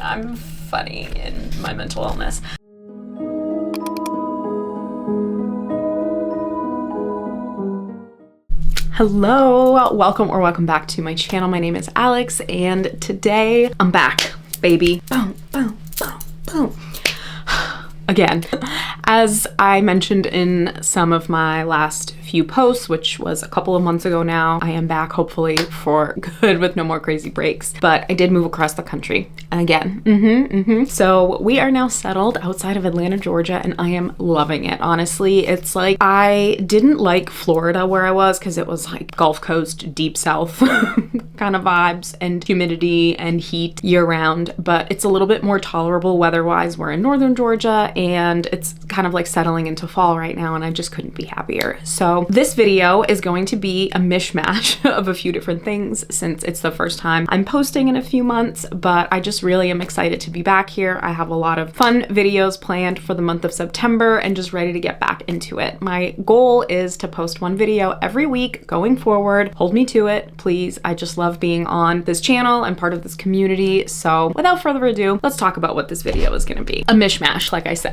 I'm funny in my mental illness. Hello, welcome back to my channel. My name is Alex, and today I'm back, baby. Boom, boom, boom, boom. Again, as I mentioned in some of my last few posts, which was a couple of months ago now, I am back hopefully for good with no more crazy breaks. But I did move across the country again. So we are now settled outside of Atlanta, Georgia, and I am loving it. Honestly, it's like I didn't like Florida where I was because it was like Gulf Coast, deep south kind of vibes and humidity and heat year round, but it's a little bit more tolerable weather-wise. We're in northern Georgia and it's kind of like settling into fall right now, and I just couldn't be happier. So this video is going to be a mishmash of a few different things since it's the first time I'm posting in a few months, but I just really am excited to be back here. I have a lot of fun videos planned for the month of September and just ready to get back into it. My goal is to post one video every week going forward. Hold me to it, please. I just love being on this channel and part of this community. So without further ado, let's talk about what this video is gonna be. A mishmash, like I said.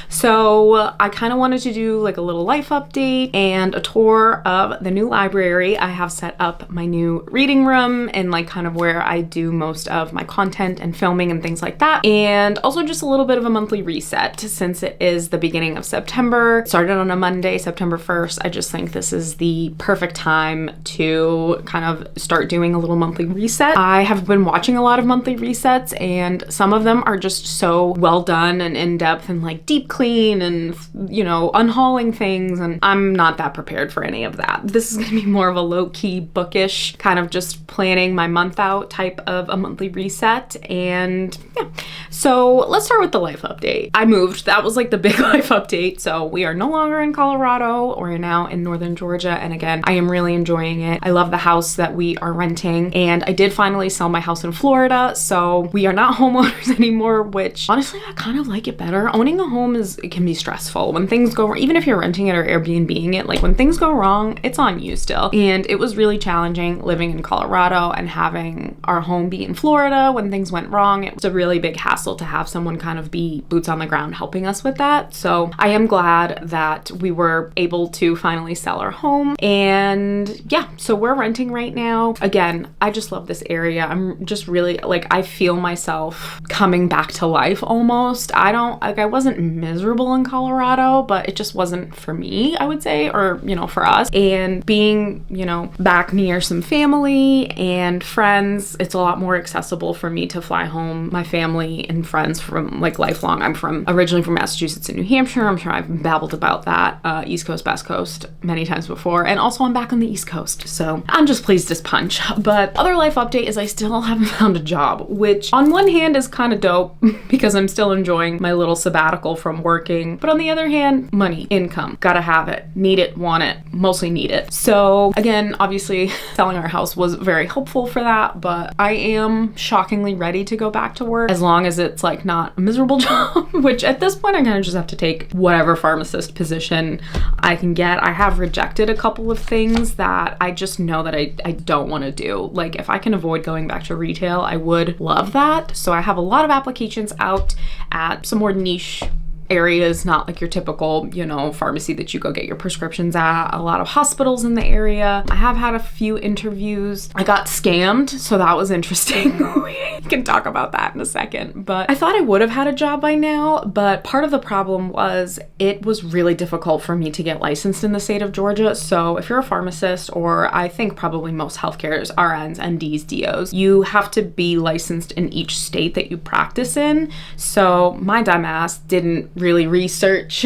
So I kind of wanted to do like a little life update and a tour of the new library. I have set up my new reading room and like kind of where I do most of my content and filming and things like that. And also just a little bit of a monthly reset since it is the beginning of September. It started on a Monday, September 1st. I just think this is the perfect time to kind of start doing a little monthly reset. I have been watching a lot of monthly resets and some of them are just so well done and in-depth and like deep clean and, you know, unhauling things, and I'm not that prepared for any of that. This is gonna be more of a low-key bookish kind of just planning my month out type of a monthly reset. And yeah, so let's start with the life update. I moved. That was like the big life update. So we are no longer in Colorado. We're now in northern Georgia, and again, I am really enjoying it. I love the house that we are renting, and I did finally sell my house in Florida, so we are not homeowners anymore, which honestly I kind of like it better. Owning a home it can be stressful when things go wrong. Even if you're renting it or Airbnb-ing it, like when things go wrong, it's on you still. And it was really challenging living in Colorado and having our home be in Florida when things went wrong. It was a really big hassle to have someone kind of be boots on the ground helping us with that. So I am glad that we were able to finally sell our home. And yeah, so we're renting right now. Again, I just love this area. I'm just really like, I feel myself coming back to life almost. I wasn't miserable in Colorado, but it just wasn't for me, I would say, or, you know, for us. And being, you know, back near some family and friends, it's a lot more accessible for me to fly home my family and friends from like lifelong. I'm originally from Massachusetts and New Hampshire. I'm sure I've babbled about that, East Coast, West Coast many times before. And also I'm back on the East Coast. So I'm just pleased as punch. But other life update is I still haven't found a job, which on one hand is kind of dope because I'm still enjoying my little sabbatical from working. But on the other hand, money, income, gotta have it, need it, want it, mostly need it. So again, obviously selling our house was very helpful for that, but I am shockingly ready to go back to work as long as it's like not a miserable job, which at this point I kind of just have to take whatever pharmacist position I can get. I have rejected a couple of things that I just know that I don't want to do. Like if I can avoid going back to retail, I would love that. So I have a lot of applications out at some more niche areas, not like your typical, you know, pharmacy that you go get your prescriptions at. A lot of hospitals in the area. I have had a few interviews. I got scammed, so that was interesting. We can talk about that in a second. But I thought I would have had a job by now, but part of the problem was it was really difficult for me to get licensed in the state of Georgia. So if you're a pharmacist, or I think probably most healthcare's RNs, MDs, DOs, you have to be licensed in each state that you practice in. So my dumb ass didn't really research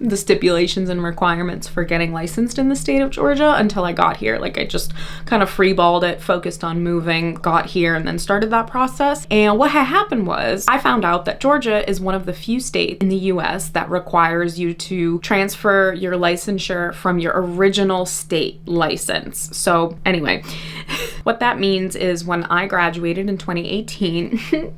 the stipulations and requirements for getting licensed in the state of Georgia until I got here. Like I just kind of freeballed it, focused on moving, got here, and then started that process. And what had happened was I found out that Georgia is one of the few states in the US that requires you to transfer your licensure from your original state license. So anyway, what that means is when I graduated in 2018,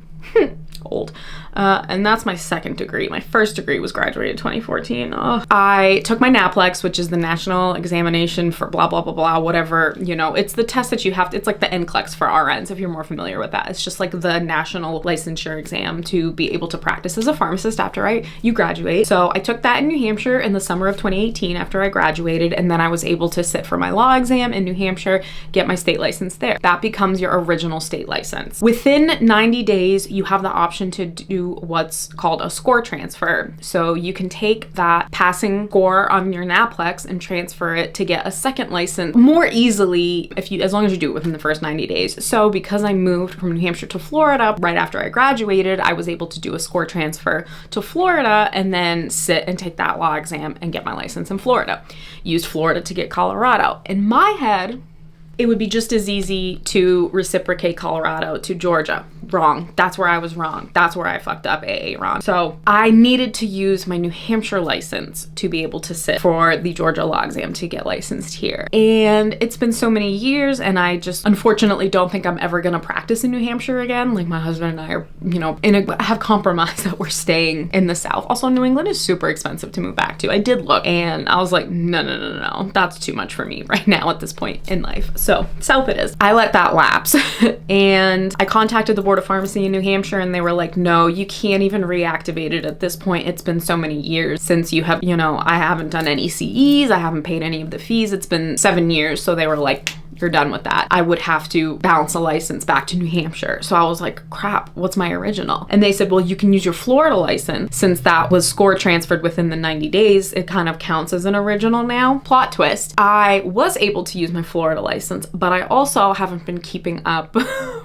old. And that's my second degree. My first degree was graduated 2014. Ugh. I took my NAPLEX, which is the National Examination for blah, blah, blah, blah, whatever, you know, it's the test that you have to, it's like the NCLEX for RNs, if you're more familiar with that. It's just like the national licensure exam to be able to practice as a pharmacist after you graduate. So I took that in New Hampshire in the summer of 2018 after I graduated, and then I was able to sit for my law exam in New Hampshire, get my state license there. That becomes your original state license. Within 90 days, you have the option to do what's called a score transfer. So you can take that passing score on your NAPLEX and transfer it to get a second license more easily as long as you do it within the first 90 days. So because I moved from New Hampshire to Florida right after I graduated, I was able to do a score transfer to Florida and then sit and take that law exam and get my license in Florida. Used Florida to get Colorado. In my head, it would be just as easy to reciprocate Colorado to Georgia. Wrong. That's where I was wrong. That's where I fucked up AA wrong. So I needed to use my New Hampshire license to be able to sit for the Georgia law exam to get licensed here. And it's been so many years, and I just unfortunately don't think I'm ever gonna practice in New Hampshire again. Like, my husband and I are, you know, have compromised that we're staying in the South. Also, New England is super expensive to move back to. I did look and I was like, no, that's too much for me right now at this point in life. So South it is. I let that lapse and I contacted the Board of Pharmacy in New Hampshire, and they were like, no, you can't even reactivate it at this point. It's been so many years since you have, you know, I haven't done any CEs. I haven't paid any of the fees. It's been 7 years. So they were like, you're done with that. I would have to bounce a license back to New Hampshire. So I was like, crap, what's my original? And they said, well, you can use your Florida license. Since that was score transferred within the 90 days, it kind of counts as an original now. Plot twist. I was able to use my Florida license, but I also haven't been keeping up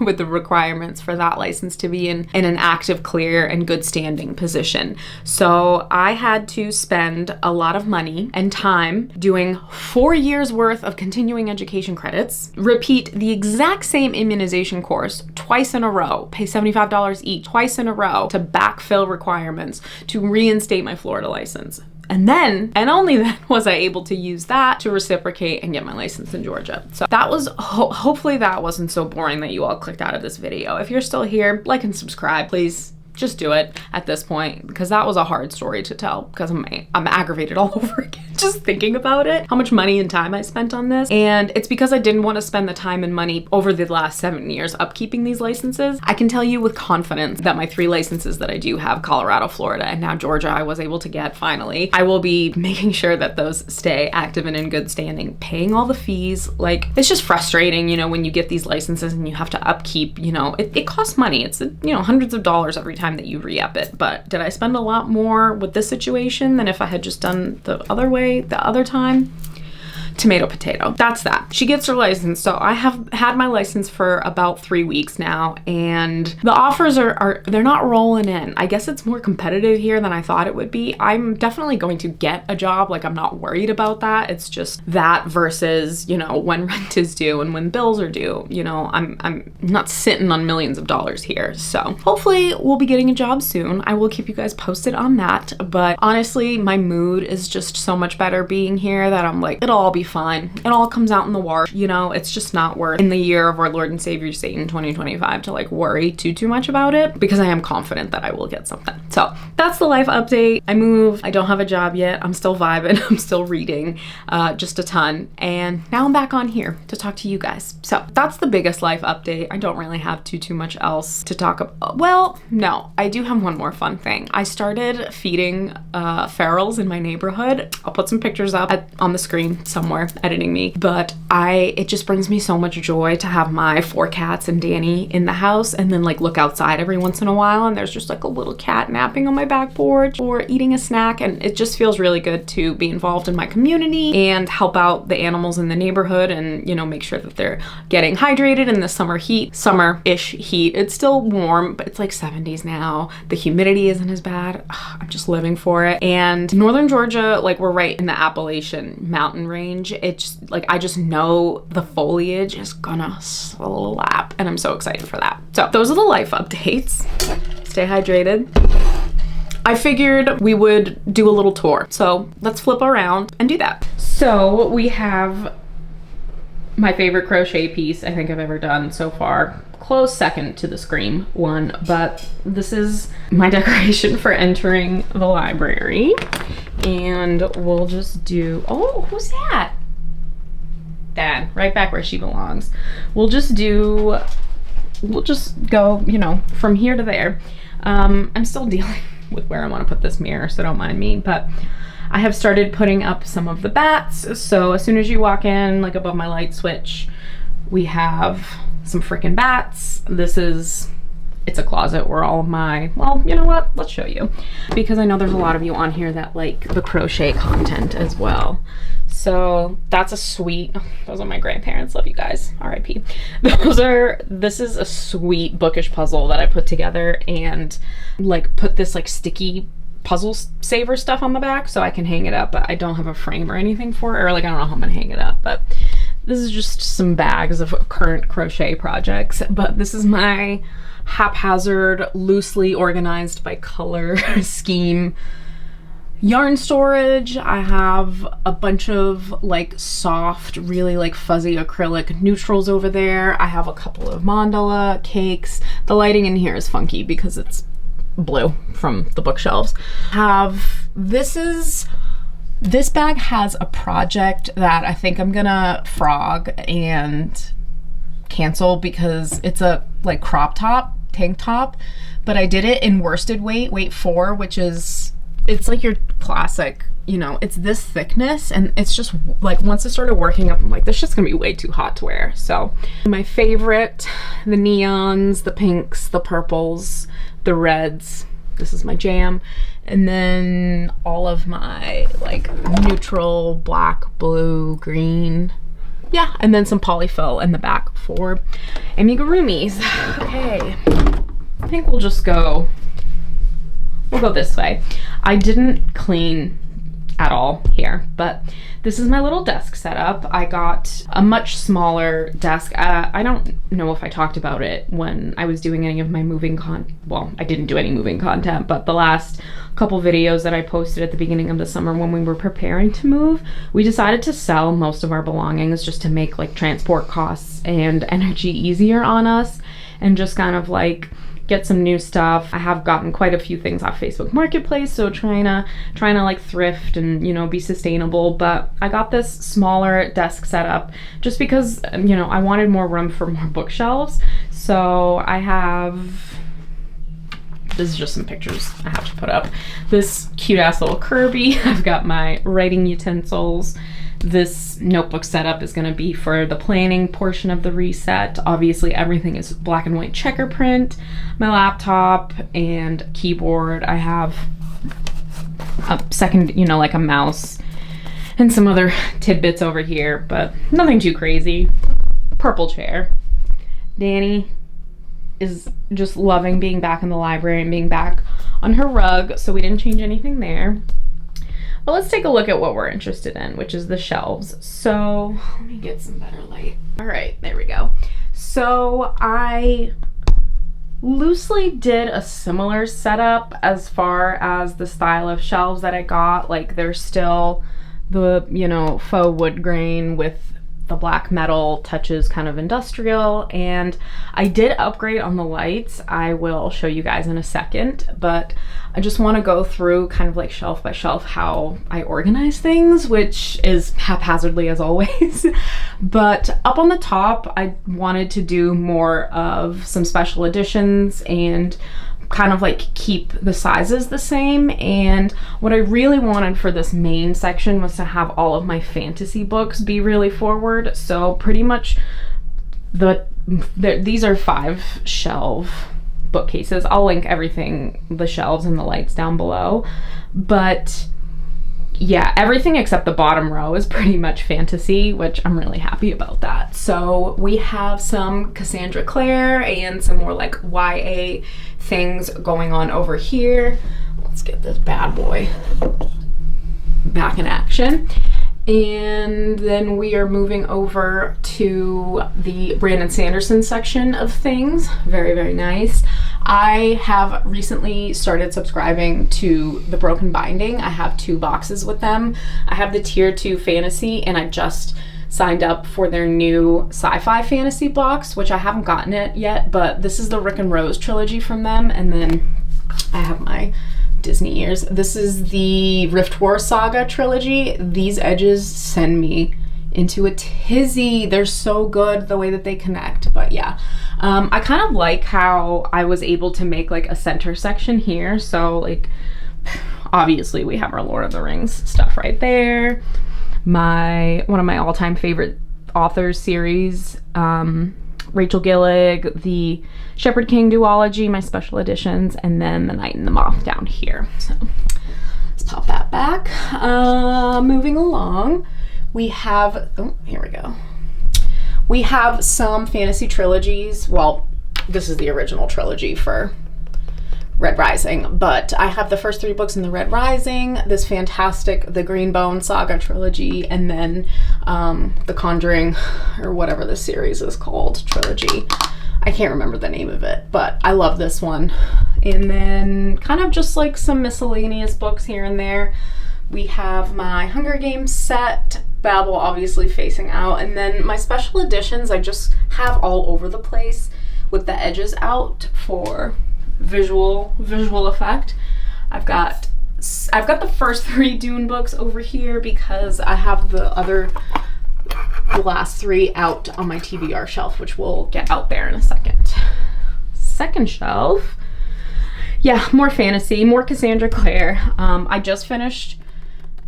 with the requirements for that license to be in an active, clear, and good standing position. So I had to spend a lot of money and time doing 4 years worth of continuing education credits, repeat the exact same immunization course twice in a row, pay $75 each twice in a row to backfill requirements to reinstate my Florida license. And then, and only then, was I able to use that to reciprocate and get my license in Georgia. So that was, hopefully that wasn't so boring that you all clicked out of this video. If you're still here, like and subscribe, please. Just do it at this point, because that was a hard story to tell, because I'm aggravated all over again just thinking about it, how much money and time I spent on this. And it's because I didn't want to spend the time and money over the last 7 years upkeeping these licenses. I can tell you with confidence that my 3 licenses that I do have, Colorado, Florida, and now Georgia, I was able to get finally, I will be making sure that those stay active and in good standing, paying all the fees. Like, it's just frustrating, you know, when you get these licenses and you have to upkeep, you know, it costs money. It's, you know, hundreds of dollars every time that you re-up it. But did I spend a lot more with this situation than if I had just done the other way the other time? Tomato, potato. That's that. She gets her license. So I have had my license for about 3 weeks now, and the offers they're not rolling in. I guess it's more competitive here than I thought it would be. I'm definitely going to get a job. Like, I'm not worried about that. It's just that versus, you know, when rent is due and when bills are due. You know, I'm not sitting on millions of dollars here. So hopefully we'll be getting a job soon. I will keep you guys posted on that. But honestly, my mood is just so much better being here that I'm like, it'll all be fine. It all comes out in the wash. You know, it's just not worth in the year of our Lord and Savior Satan 2025 to like worry too much about it, because I am confident that I will get something. So that's the life update. I moved. I don't have a job yet. I'm still vibing. I'm still reading just a ton. And now I'm back on here to talk to you guys. So that's the biggest life update. I don't really have too much else to talk about. Well, no, I do have one more fun thing. I started feeding ferals in my neighborhood. I'll put some pictures up on the screen somewhere editing me, but it just brings me so much joy to have my 4 cats and Danny in the house, and then like look outside every once in a while and there's just like a little cat napping on my back porch or eating a snack, and it just feels really good to be involved in my community and help out the animals in the neighborhood, and, you know, make sure that they're getting hydrated in the summer-ish heat. It's still warm, but it's like 70s now. The humidity isn't as bad. Ugh, I'm just living for it. And northern Georgia, like, we're right in the Appalachian mountain range. It's like, I just know the foliage is gonna slap, and I'm so excited for that. So those are the life updates. Stay hydrated. I figured we would do a little tour, so let's flip around and do that. So we have my favorite crochet piece I think I've ever done so far, close second to the Scream one, but this is my decoration for entering the library. And we'll just do, oh, who's that? Dad, right back where she belongs. We'll just go, you know, from here to there. I'm still dealing with where I want to put this mirror, so don't mind me, but I have started putting up some of the bats. So as soon as you walk in, like above my light switch, we have some freaking bats. It's a closet where all of my, well, you know what? Let's show you. Because I know there's a lot of you on here that like the crochet content as well. So that's a sweet, those are my grandparents, love you guys, RIP. This is a sweet bookish puzzle that I put together and like put this like sticky puzzle saver stuff on the back so I can hang it up, but I don't have a frame or anything for it, or like I don't know how I'm gonna hang it up, but this is just some bags of current crochet projects. But this is my haphazard, loosely organized by color scheme yarn storage. I have a bunch of like soft, really like fuzzy acrylic neutrals over there. I have a couple of mandala cakes. The lighting in here is funky because it's blue from the bookshelves. This bag has a project that I think I'm gonna frog and cancel because it's a like crop top, tank top, but I did it in worsted weight 4, which is, it's like your classic, you know, it's this thickness, and it's just like once I started working up, I'm like, this shit's gonna be way too hot to wear. So my favorite, the neons, the pinks, the purples, the reds, this is my jam. And then all of my like neutral, black, blue, green. Yeah, and then some polyfill in the back for amigurumis. Okay, I think we'll go this way. I didn't clean at all here, but this is my little desk setup. I got a much smaller desk. I don't know if I talked about it when I was doing any of my moving well, I didn't do any moving content, but the last couple videos that I posted at the beginning of the summer when we were preparing to move, we decided to sell most of our belongings just to make like transport costs and energy easier on us, and just kind of like get some new stuff. I have gotten quite a few things off Facebook Marketplace, so trying to like thrift and, you know, be sustainable. But I got this smaller desk setup just because, you know, I wanted more room for more bookshelves. So I have, this is just some pictures I have to put up. This cute ass little Kirby. I've got my writing utensils. This notebook setup is going to be for the planning portion of the reset. Obviously everything is black and white checker print. My laptop and keyboard. I have a second, you know, like a mouse and some other tidbits over here, but nothing too crazy. Purple chair. Danny is just loving being back in the library and being back on her rug, so we didn't change anything there. But let's take a look at what we're interested in, which is the shelves. So let me get some better light. All right, there we go. So I loosely did a similar setup as far as the style of shelves that I got. Like they're still the, you know, faux wood grain with the black metal touches, kind of industrial, and I did upgrade on the lights. I will show you guys in a second, but I just want to go through kind of like shelf by shelf how I organize things, which is haphazardly as always. But up on the top, I wanted to do more of some special editions and kind of like keep the sizes the same. And what I really wanted for this main section was to have all of my fantasy books be really forward. So pretty much these are 5 shelf bookcases. I'll link everything, the shelves and the lights down below. But yeah, everything except the bottom row is pretty much fantasy, which I'm really happy about that. So we have some Cassandra Clare and some more like YA things going on over here. Let's get this bad boy back in action. And then we are moving over to the Brandon Sanderson section of things. Very, very nice. I have recently started subscribing to The Broken Binding. I have 2 boxes with them. I have the Tier 2 Fantasy, and I just signed up for their new sci-fi fantasy box, which I haven't gotten it yet, but this is the Rick and Rose trilogy from them. And then I have my Disney ears. This is the Rift War Saga trilogy. These edges send me into a tizzy. They're so good the way that they connect. But yeah, I kind of like how I was able to make like a center section here. So like, obviously we have our Lord of the Rings stuff right there. One of my all-time favorite authors series, Rachel Gillig, the Shepherd King duology, my special editions, and then The Knight and the Moth down here. So let's pop that back. Moving along, we have, oh, here we go. We have some fantasy trilogies. Well, this is the original trilogy for Red Rising, but I have the first 3 books in the Red Rising, this fantastic The Greenbone Saga trilogy, and then the Conjuring, or whatever the series is called, trilogy. I can't remember the name of it, but I love this one. And then kind of just like some miscellaneous books here and there. We have my Hunger Games set, Babel obviously facing out, and then my special editions I just have all over the place with the edges out for visual effect. I've got the first 3 Dune books over here because I have the last 3 out on my TBR shelf, which we'll get out there in a second. Second shelf, yeah, more fantasy, more Cassandra Clare. I just finished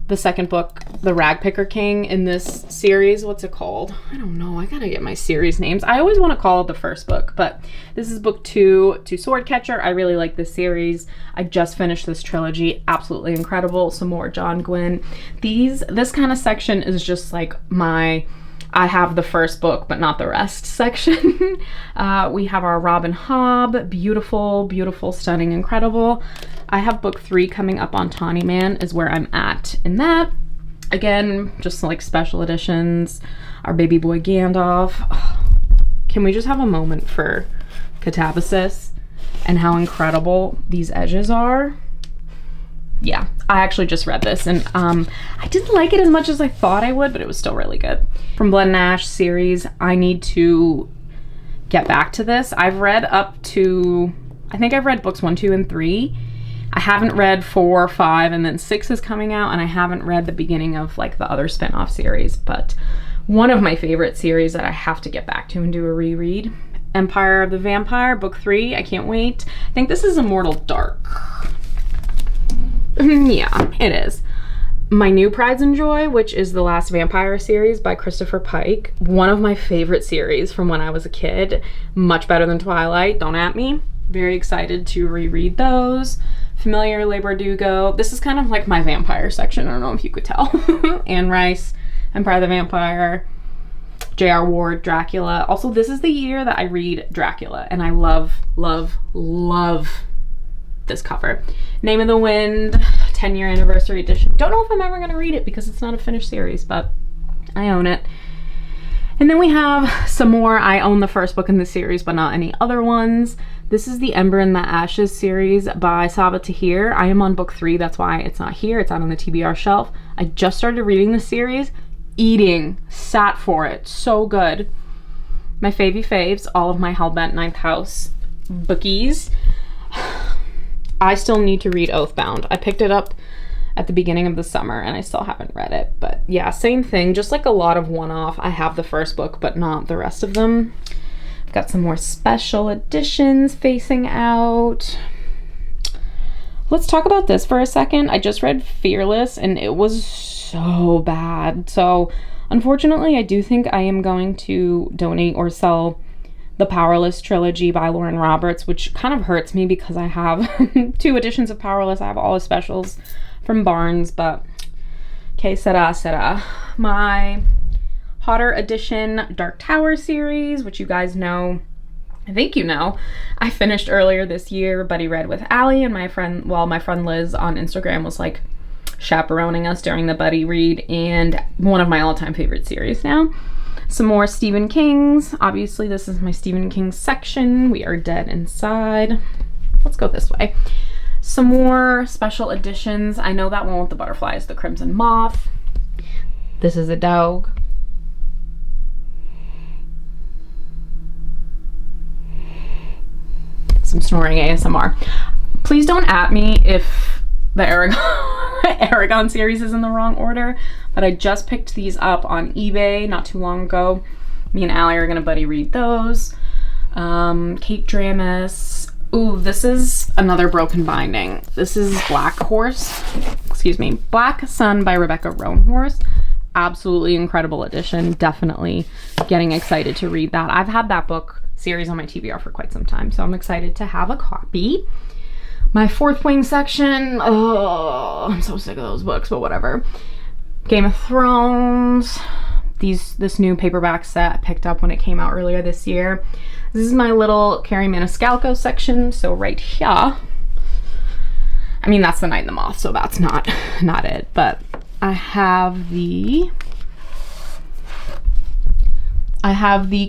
the second book, The Ragpicker King, in this series. What's it called? I don't know. I gotta get my series names. I always want to call it the first book, but this is book 2 to Swordcatcher. I really like this series. I just finished this trilogy. Absolutely incredible. Some more John Gwynne. This kind of section is just like my I have the first book but not the rest section. We have our Robin Hobb. Beautiful, beautiful, stunning, incredible. I have book 3 coming up on Tawny Man is where I'm at in that. Again, just like special editions. Our baby boy Gandalf. Can we just have a moment for Catabasis and how incredible these edges are? Yeah, I actually just read this and I didn't like it as much as I thought I would, but it was still really good. From Blood and Ash series, I need to get back to this. I've read up to, I think I've read books 1, 2, and 3. I haven't read 4, 5, and then 6 is coming out, and I haven't read the beginning of like the other spin-off series, but one of my favorite series that I have to get back to and do a reread, Empire of the Vampire, book 3. I can't wait. I think this is Immortal Dark. Yeah, it is. My new Prides and Joy, which is the Last Vampire series by Christopher Pike. One of my favorite series from when I was a kid. Much better than Twilight, don't at me. Very excited to reread those. Familiar, Le Bardugo. This is kind of like my vampire section. I don't know if you could tell. Anne Rice, Empire of the Vampire, J.R. Ward, Dracula. Also, this is the year that I read Dracula, and I love, love, love this cover. Name of the Wind, 10-year anniversary edition. Don't know if I'm ever going to read it because it's not a finished series, but I own it. And then we have some more. I own the first book in the series, but not any other ones. This is the Ember and the Ashes series by Sabaa Tahir. I am on book 3, that's why it's not here. It's out on the TBR shelf. I just started reading the series. Sat for it. So good. My favy faves, all of my Hellbent 9th House bookies. I still need to read Oathbound. I picked it up at the beginning of the summer and I still haven't read it. But yeah, same thing. Just like a lot of one-off. I have the first book, but not the rest of them. I've got some more special editions facing out. Let's talk about this for a second. I just read Fearless and it was so bad. So unfortunately, I do think I am going to donate or sell the Powerless trilogy by Lauren Roberts, which kind of hurts me because I have 2 editions of Powerless. I have all the specials from Barnes, but que sera. My Hotter Edition Dark Tower series, which you guys know, I think you know, I finished earlier this year, Buddy Read with Allie, and my friend Liz on Instagram was like chaperoning us during the Buddy read, and one of my all-time favorite series now. Some more Stephen King's. Obviously, this is my Stephen King section. We Are Dead Inside. Let's go this way. Some more special editions. I know that one with the butterflies, The Crimson Moth. This is a dog. snoring ASMR. Please don't at me if the Eragon series is in the wrong order, but I just picked these up on eBay not too long ago. Me and Allie are gonna buddy read those. Kate Dramis. Ooh, this is another broken binding. This is Black Sun by Rebecca Roanhorse. Absolutely incredible edition. Definitely getting excited to read that. I've had that book series on my TBR for quite some time, so I'm excited to have a copy. My Fourth Wing section. Oh, I'm so sick of those books, but whatever. Game of Thrones. This new paperback set I picked up when it came out earlier this year. This is my little Carrie Maniscalco section. So right here, I mean, that's The Night and the Moth, so that's not it. But I have the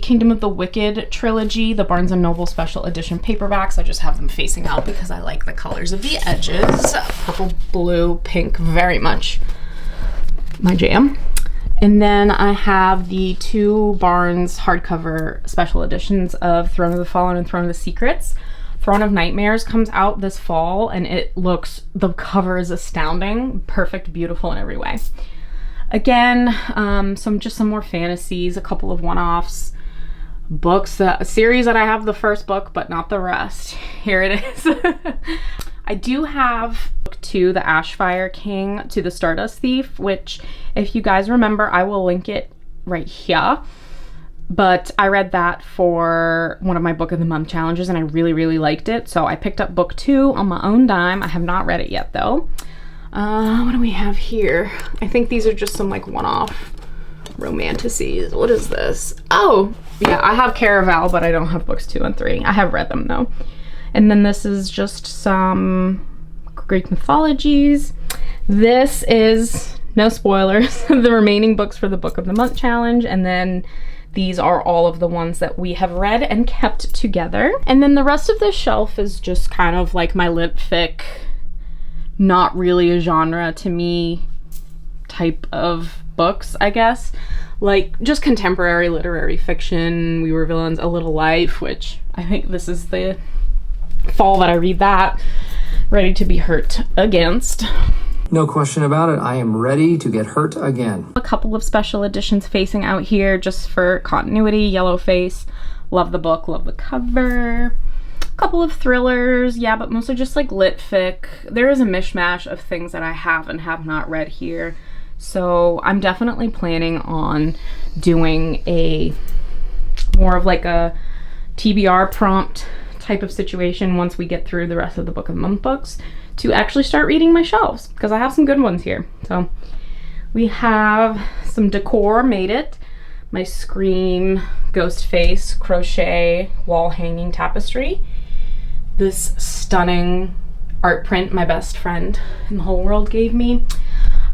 Kingdom of the Wicked trilogy, the Barnes & Noble special edition paperbacks. I just have them facing out because I like the colors of the edges. Purple, blue, pink, very much my jam. And then I have the two Barnes hardcover special editions of Throne of the Fallen and Throne of the Secrets. Throne of Nightmares comes out this fall, and the cover is astounding. Perfect, beautiful in every way. Again, some more fantasies, a couple of one-offs, books, a series that I have the first book, but not the rest. Here it is. I do have book 2, The Ashfire King to the Stardust Thief, which, if you guys remember, I will link it right here. But I read that for one of my Book of the Month challenges, and I really, really liked it. So I picked up book 2 on my own dime. I have not read it yet, though. What do we have here? I think these are just some like one-off romanticies. What is this? Oh, yeah, I have Caraval, but I don't have books 2 and 3. I have read them, though. And then this is just some Greek mythologies. This is, no spoilers, the remaining books for the Book of the Month challenge. And then these are all of the ones that we have read and kept together. And then the rest of this shelf is just kind of like my lit fic, not really a genre to me type of books, I guess. Like just contemporary literary fiction, We Were Villains, A Little Life, which I think this is the fall that I read that. Ready to be hurt against. No question about it, I am ready to get hurt again. A couple of special editions facing out here just for continuity. Yellowface, love the book, love the cover. A couple of thrillers, yeah, but mostly just like lit fic. There is a mishmash of things that I have and have not read here. So I'm definitely planning on doing a more of like a TBR prompt type of situation once we get through the rest of the Book of the Month books to actually start reading my shelves, because I have some good ones here. So we have some decor made it. My Scream Ghostface crochet wall hanging tapestry. This stunning art print my best friend in the whole world gave me.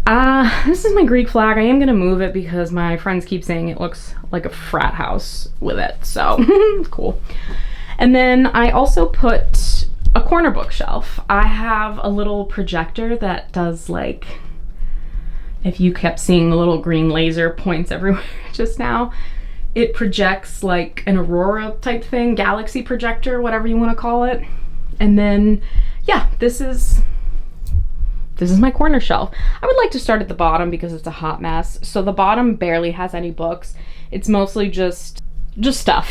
This is my Greek flag. I am gonna move it because my friends keep saying it looks like a frat house with it, so cool. And then I also put a corner bookshelf. I have a little projector that does like, if you kept seeing the little green laser points everywhere just now, it projects like an aurora type thing, galaxy projector, whatever you want to call it. And then, yeah, this is my corner shelf. I would like to start at the bottom because it's a hot mess. So the bottom barely has any books. It's mostly just stuff.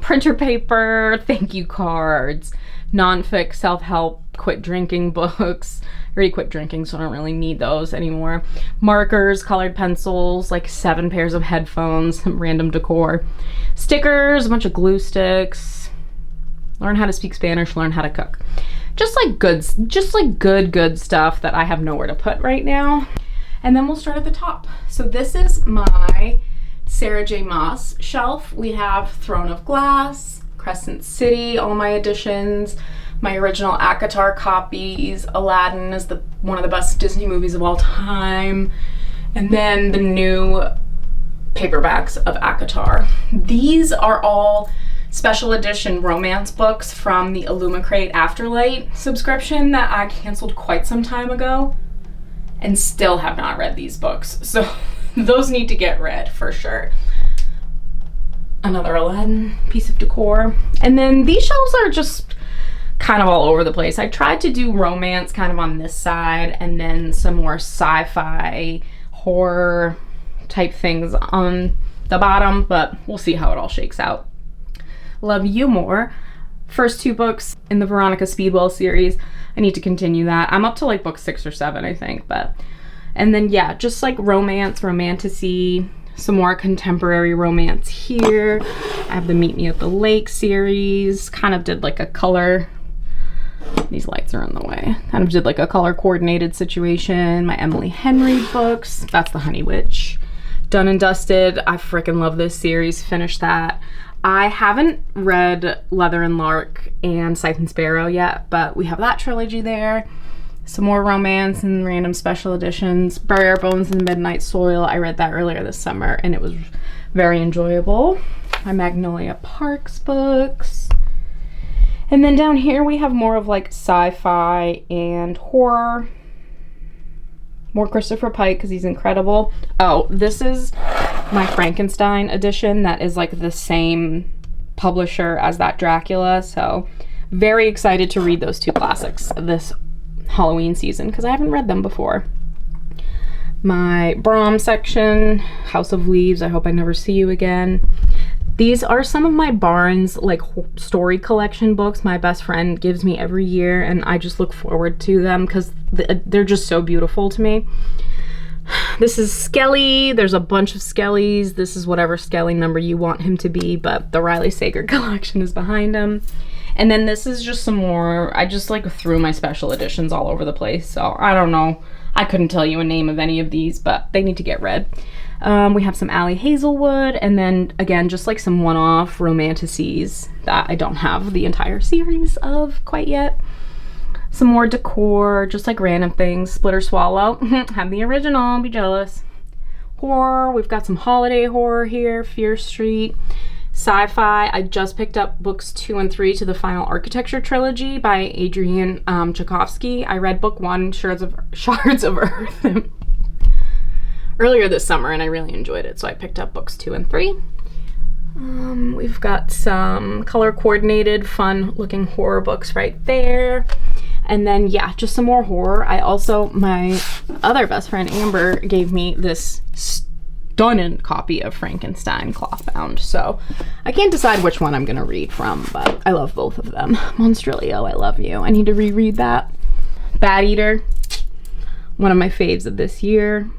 Printer paper, thank you cards, non-fic, self-help, quit drinking books. I already quit drinking, so I don't really need those anymore. Markers, colored pencils, like 7 pairs of headphones, some random decor. Stickers, a bunch of glue sticks. Learn how to speak Spanish, learn how to cook. Just like good stuff that I have nowhere to put right now. And then we'll start at the top. So this is my Sarah J. Maas shelf. We have Throne of Glass, Crescent City, all my editions, my original ACOTAR copies. Aladdin is one of the best Disney movies of all time. And then the new paperbacks of ACOTAR. These are all special edition romance books from the Illumicrate Afterlight subscription that I canceled quite some time ago and still have not read these books. So those need to get read for sure. Another Aladdin piece of decor. And then these shelves are just kind of all over the place. I tried to do romance kind of on this side and then some more sci-fi horror type things on the bottom, but we'll see how it all shakes out. Love You More. First 2 books in the Veronica Speedwell series. I need to continue that. I'm up to like book 6 or 7, I think, but. And then yeah, just like romance, romantasy, some more contemporary romance here. I have the Meet Me at the Lake series. Kind of did like a color, these lights are in the way. Kind of did like a color coordinated situation. My Emily Henry books. That's the Honey Witch. Done and dusted. I freaking love this series. Finished that. I haven't read Leather and Lark and Scythe and Sparrow yet, but we have that trilogy there. Some more romance and random special editions. Bury Our Bones in the Midnight Soil. I read that earlier this summer and it was very enjoyable. My Magnolia Parks books. And then down here we have more of like sci-fi and horror. More Christopher Pike because he's incredible. Oh, this is my Frankenstein edition that is like the same publisher as that Dracula. So very excited to read those 2 classics this Halloween season because I haven't read them before. My Brahms section, House of Leaves, I Hope I Never See You Again. These are some of my Barnes like story collection books my best friend gives me every year, and I just look forward to them because they're just so beautiful to me. This is Skelly. There's a bunch of Skellies. This is whatever Skelly number you want him to be, but the Riley Sager collection is behind him. And then this is just some more, I just like threw my special editions all over the place. So I don't know. I couldn't tell you a name of any of these, but they need to get read. We have some Ali Hazelwood, and then again, just like some one-off romantasies that I don't have the entire series of quite yet. Some more decor, just like random things. Split or Swallow. Have the original, be jealous. Horror, we've got some holiday horror here. Fear Street. Sci-fi, I just picked up books 2 and 3 to the Final Architecture trilogy by Adrian Tchaikovsky. I read book 1, Shards of Earth, earlier this summer, and I really enjoyed it, so I picked up books 2 and 3. We've got some color-coordinated, fun-looking horror books right there. And then, yeah, just some more horror. My other best friend, Amber, gave me this stunning copy of Frankenstein Clothbound, so I can't decide which one I'm gonna read from, but I love both of them. Monstrilio, I love you. I need to reread that. Bad Eater, one of my faves of this year.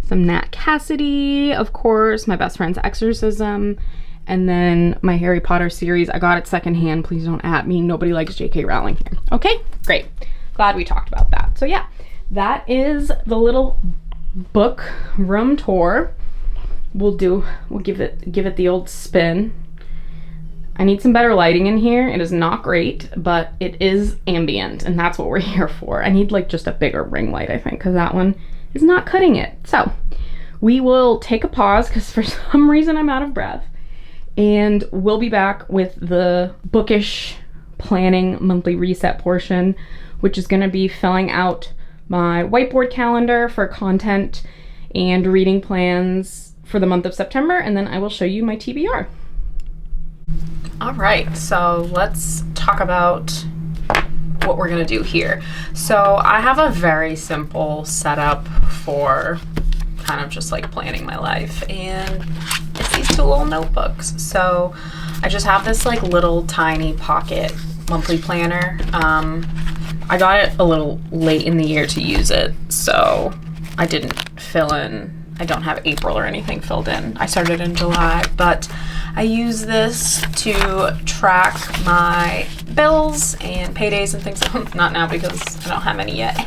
Some Nat Cassidy, of course, my best friend's Exorcism, and then my Harry Potter series. I got it secondhand. Please don't at me. Nobody likes J.K. Rowling here. Okay, great. Glad we talked about that. So yeah, that is the little book room tour. We'll give it the old spin. I need some better lighting in here. It is not great, but it is ambient, and that's what we're here for. I need like just a bigger ring light, I think, because that one is not cutting it. So we will take a pause because for some reason I'm out of breath, and we'll be back with the bookish planning monthly reset portion, which is going to be filling out my whiteboard calendar for content and reading plans for the month of September, and then I will show you my TBR. All right, so let's talk about what we're gonna do here. So I have a very simple setup for kind of just like planning my life, and it's these 2 little notebooks. So I just have this like little tiny pocket monthly planner. I got it a little late in the year to use it, so I didn't fill in, I don't have April or anything filled in. I started in July, but I use this to track my bills and paydays and things. Not now because I don't have any yet.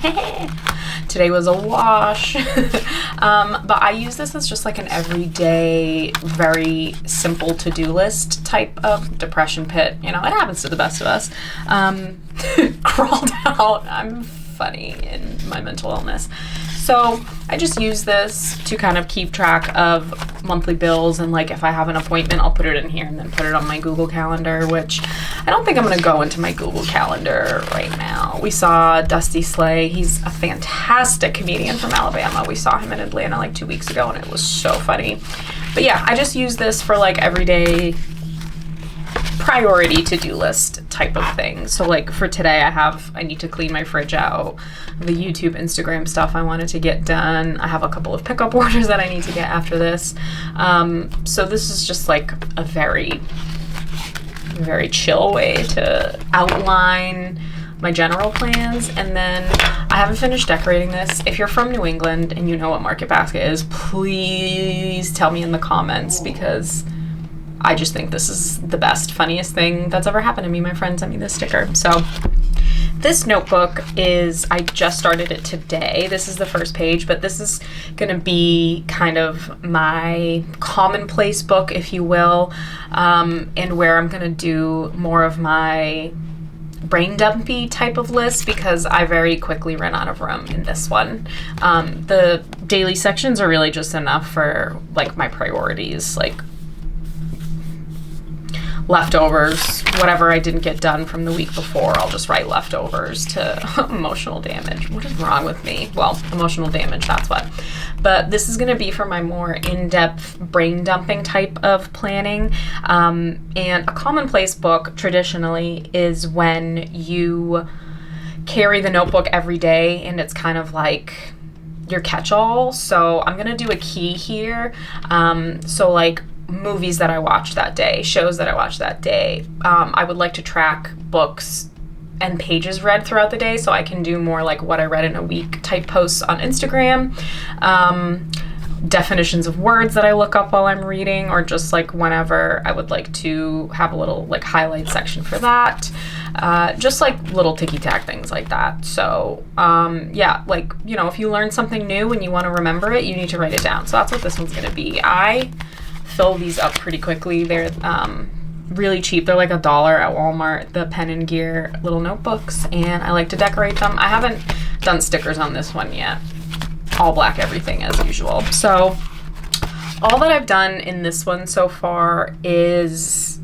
Today was a wash. But I use this as just like an everyday, very simple to-do list type of depression pit. You know, it happens to the best of us. Crawled out. I'm funny in my mental illness. So I just use this to kind of keep track of monthly bills, and like if I have an appointment, I'll put it in here and then put it on my Google Calendar, which I don't think I'm gonna go into my Google Calendar right now. We saw Dusty Slay. He's a fantastic comedian from Alabama. We saw him in Atlanta like 2 weeks ago, and it was so funny. But yeah, I just use this for like everyday priority to-do list type of thing. So like for today, I need to clean my fridge out, the YouTube, Instagram stuff I wanted to get done. I have a couple of pickup orders that I need to get after this. So this is just like a very, very chill way to outline my general plans. And then I haven't finished decorating this. If you're from New England and you know what Market Basket is, please tell me in the comments, because I just think this is the best, funniest thing that's ever happened to me. My friend sent me this sticker. So this notebook I just started it today. This is the first page, but this is gonna be kind of my commonplace book, if you will, and where I'm gonna do more of my brain dumpy type of list, because I very quickly ran out of room in this one. The daily sections are really just enough for like my priorities, like leftovers, whatever I didn't get done from the week before, I'll just write leftovers to emotional damage. What is wrong with me? Well, emotional damage, that's what. But this is going to be for my more in-depth brain dumping type of planning. And a commonplace book traditionally is when you carry the notebook every day and it's kind of like your catch-all. So I'm going to do a key here. So like movies that I watched that day, shows that I watched that day. I would like to track books and pages read throughout the day, so I can do more like what I read in a week type posts on Instagram. Definitions of words that I look up while I'm reading, or just like whenever I would like to have a little like highlight section for that. Just like little ticky-tack things like that. So yeah, like, you know, if you learn something new and you want to remember it, you need to write it down. So that's what this one's going to be. I fill these up pretty quickly. They're really cheap. They're like $1 at Walmart, the Pen and Gear little notebooks, and I like to decorate them. I haven't done stickers on this one yet. All black everything as usual. So all that I've done in this one so far is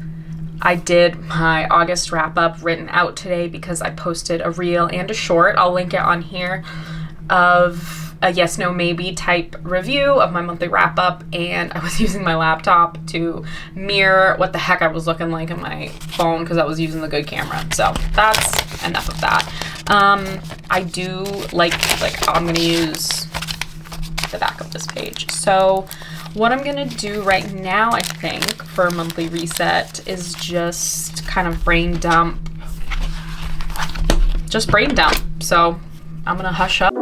I did my August wrap up written out today, because I posted a reel and a short, I'll link it on here, of a yes, no, maybe type review of my monthly wrap up, and I was using my laptop to mirror what the heck I was looking like on my phone, because I was using the good camera. So that's enough of that. I do like I'm gonna use the back of this page. So what I'm gonna do right now, I think, for monthly reset is just kind of brain dump. Just brain dump. So I'm gonna hush up.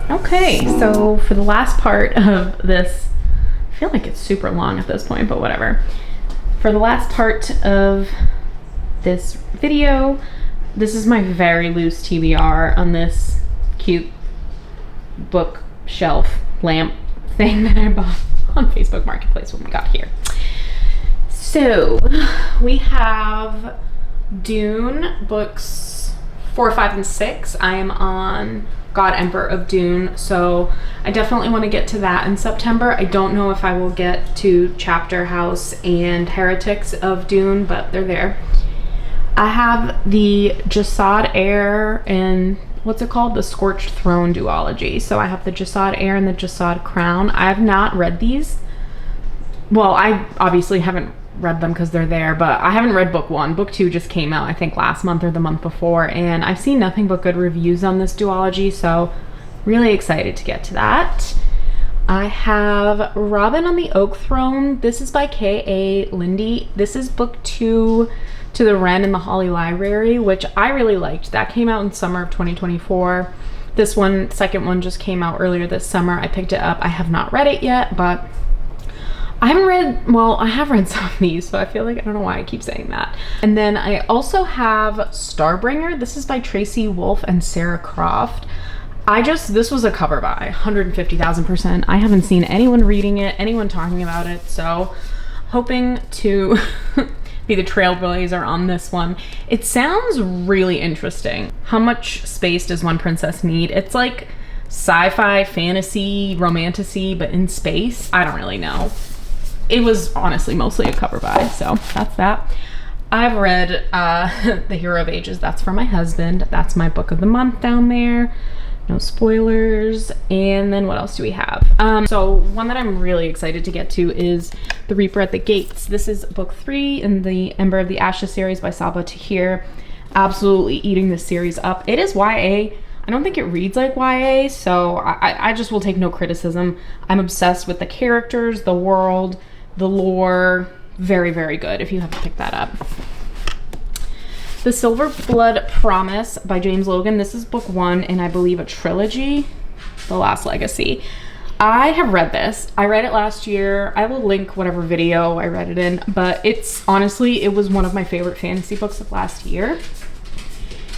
Okay, so for the last part of this, I feel like it's super long at this point, but whatever. For the last part of this video, This is my very loose TBR on this cute bookshelf lamp thing that I bought on Facebook Marketplace when we got here. So we have Dune books 4, 5, and 6. I am on God Emperor of Dune, so I definitely want to get to that in September. I don't know if I will get to Chapter House and Heretics of Dune, but they're there. I have the Jasad Heir and what's it called? The Scorched Throne duology. So I have the Jasad Heir and the Jasad Crown. I have not read these. Well, I obviously haven't read them because they're there, but I haven't read book 1. Book 2 just came out, I think last month or the month before, and I've seen nothing but good reviews on this duology, so really excited to get to that. I have Robin on the Oak Throne. This is by K.A. Lindy. This is book 2 to the Wren in the Holly Library, which I really liked. That came out in summer of 2024. This one, second one, just came out earlier this summer. I picked it up. I have not read it yet, but I haven't read, well, I have read some of these, so I feel like, I don't know why I keep saying that. And then I also have Starbringer. This is by Tracy Wolff and Sarah Croft. This was a cover buy, 150,000%. I haven't seen anyone reading it, anyone talking about it, so hoping to be the trailblazer on this one. It sounds really interesting. How much space does one princess need? It's like sci-fi, fantasy, romantasy, but in space. I don't really know. It was honestly mostly a cover buy, so that's that. I've read The Hero of Ages. That's for my husband. That's my book of the month down there. No spoilers. And then what else do we have? So one that I'm really excited to get to is The Reaper at the Gates. This is book 3 in the Ember of the Ashes series by Sabaa Tahir. Absolutely eating this series up. It is YA. I don't think it reads like YA, so I just will take no criticism. I'm obsessed with the characters, the world, the lore. Very, very good if you haven't picked that up. The Silver Blood Promise by James Logan. This is book 1 in, I believe, a trilogy, The Last Legacy. I have read this. I read it last year. I will link whatever video I read it in, but it's honestly, it was one of my favorite fantasy books of last year.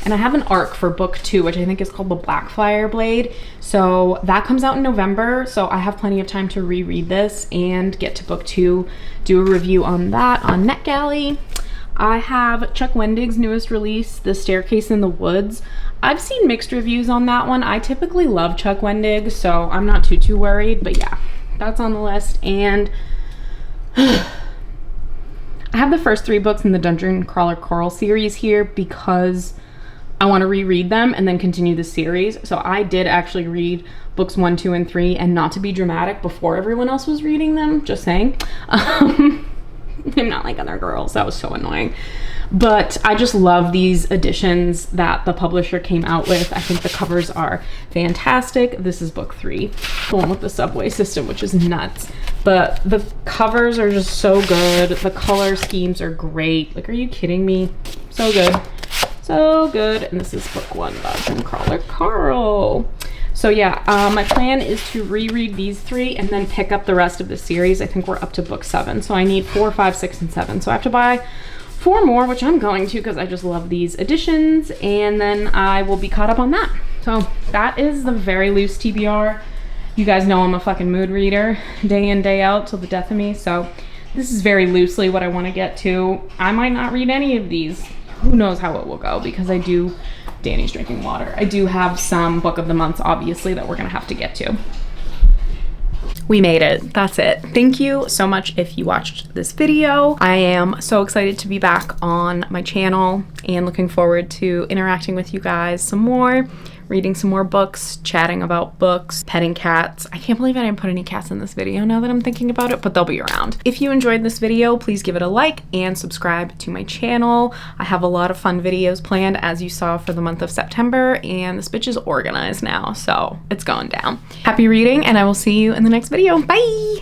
And I have an arc for book 2, which I think is called The Blackfire Blade. So that comes out in November. So I have plenty of time to reread this and get to book 2, do a review on that on NetGalley. I have Chuck Wendig's newest release, The Staircase in the Woods. I've seen mixed reviews on that one. I typically love Chuck Wendig, so I'm not too worried. But yeah, that's on the list. And I have the first 3 books in the Dungeon Crawler Coral series here because I want to reread them and then continue the series. So I did actually read books 1, 2, and 3, and not to be dramatic, before everyone else was reading them, just saying. I'm not like other girls. That was so annoying. But I just love these editions that the publisher came out with. I think the covers are fantastic. This is book 3, the one with the subway system, which is nuts. But the covers are just so good. The color schemes are great. Like, are you kidding me? So good. So good. And this is book 1, Dungeon Crawler Carl. So yeah, my plan is to reread these 3 and then pick up the rest of the series. I think we're up to book 7. So I need 4, 5, 6, and 7. So I have to buy 4 more, which I'm going to because I just love these editions. And then I will be caught up on that. So that is the very loose TBR. You guys know I'm a fucking mood reader day in, day out till the death of me. So this is very loosely what I want to get to. I might not read any of these. Who knows how it will go, because I do, Danny's drinking water. I do have some book of the months, obviously, that we're gonna have to get to. We made it. That's it. Thank you so much if you watched this video. I am so excited to be back on my channel and looking forward to interacting with you guys some more, reading some more books, chatting about books, petting cats. I can't believe I didn't put any cats in this video now that I'm thinking about it, but they'll be around. If you enjoyed this video, please give it a like and subscribe to my channel. I have a lot of fun videos planned, as you saw, for the month of September, and this bitch is organized now, so it's going down. Happy reading, and I will see you in the next video. Bye!